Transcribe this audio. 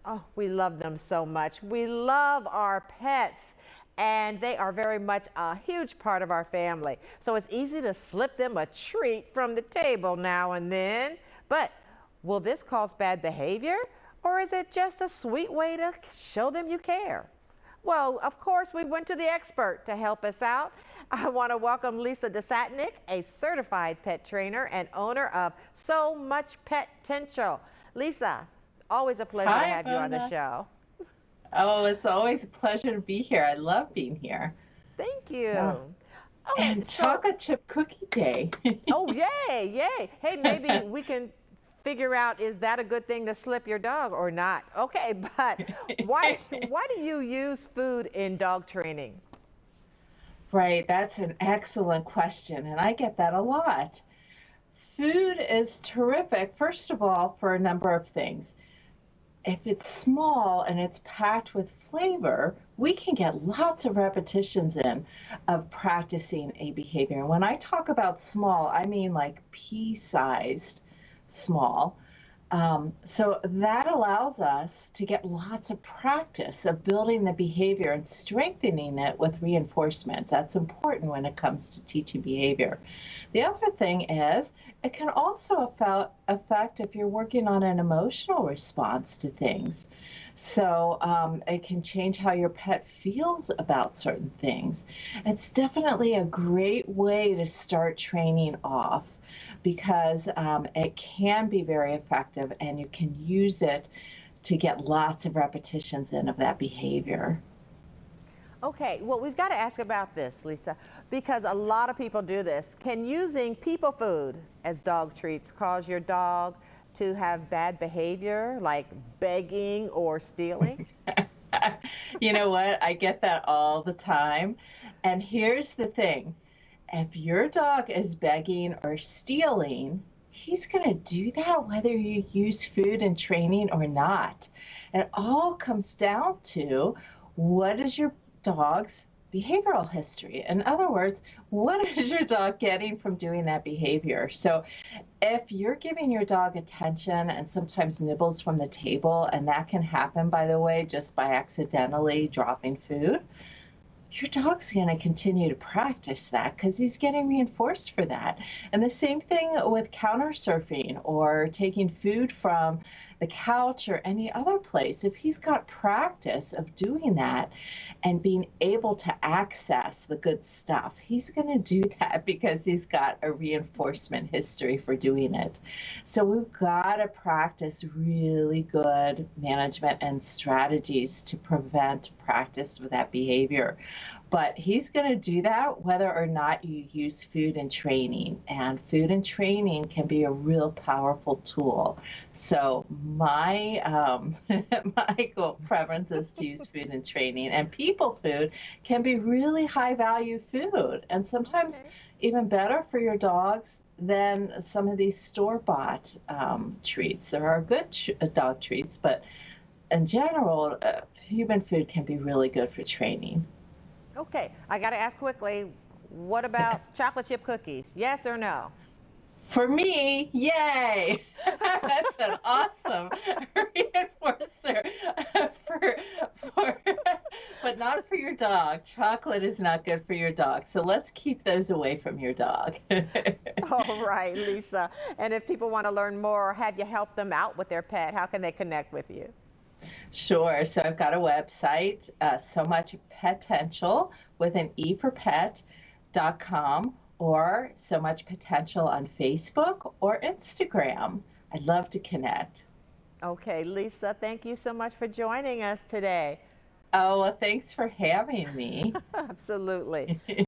Oh, we love them so much. We love our pets, and they are very much a huge part of our family. So it's easy to slip them a treat from the table now and then. But will this cause bad behavior, or is it just a sweet way to show them you care? Well, of course, we went to the expert to help us out. I want to welcome Lisa DeSatnik, a certified pet trainer and owner of So Much PETential. Lisa, always a pleasure to Hi, have you on the Mona. show. Oh, it's always a pleasure to be here. I love being here. Thank Yeah. you. Okay, And so, chocolate chip cookie day. oh, yay, yay. Hey, maybe we can figure out, is that a good thing to slip your dog or not? Okay, but why do you use food in dog training? Right, that's an excellent question, and I get that a lot. Food is terrific, first of all, for a number of things. If it's small and it's packed with flavor, we can get lots of repetitions in of practicing a behavior. And when I talk about small, I mean like pea-sized small. So that allows us to get lots of practice of building the behavior and strengthening it with reinforcement. That's important when it comes to teaching behavior. The other thing is it can also affect if you're working on an emotional response to things. So it can change how your pet feels about certain things. It's definitely a great way to start training off because it can be very effective and you can use it to get lots of repetitions in of that behavior. Okay, well, we've got to ask about this, Lisa, because a lot of people do this. Can using people food as dog treats cause your dog to have bad behavior, like begging or stealing? You know what? I get that all the time. And here's the thing. If your dog is begging or stealing, he's going to do that whether you use food and training or not. It all comes down to what is your dog's behavioral history? In other words, what is your dog getting from doing that behavior? So if you're giving your dog attention and sometimes nibbles from the table, and that can happen, by the way, just by accidentally dropping food, your dog's going to continue to practice that because he's getting reinforced for that. And the same thing with counter surfing or taking food from the couch or any other place. If he's got practice of doing that and being able to access the good stuff, he's going to do that because he's got a reinforcement history for doing it. So we've got to practice really good management and strategies to prevent practice with that behavior. But he's going to do that whether or not you use food and training. And food and training can be a real powerful tool. So my my preference is to use food and training. And people food can be really high value food, and sometimes Okay. even better for your dogs than some of these store-bought treats. There are good dog treats, but in general, human food can be really good for training. Okay, I got to ask quickly, what about chocolate chip cookies? Yes or no? For me, yay! That's an awesome reinforcer for, for, but not for your dog. Chocolate is not good for your dog. So let's keep those away from your dog. All right, Lisa. And if people want to learn more or have you help them out with their pet, how can they connect with you? Sure. So I've got a website, So Much PETential with an E for pet.com, or So Much PETential on Facebook or Instagram. I'd love to connect. Okay, Lisa, thank you so much for joining us today. Oh, well, thanks for having me. Absolutely.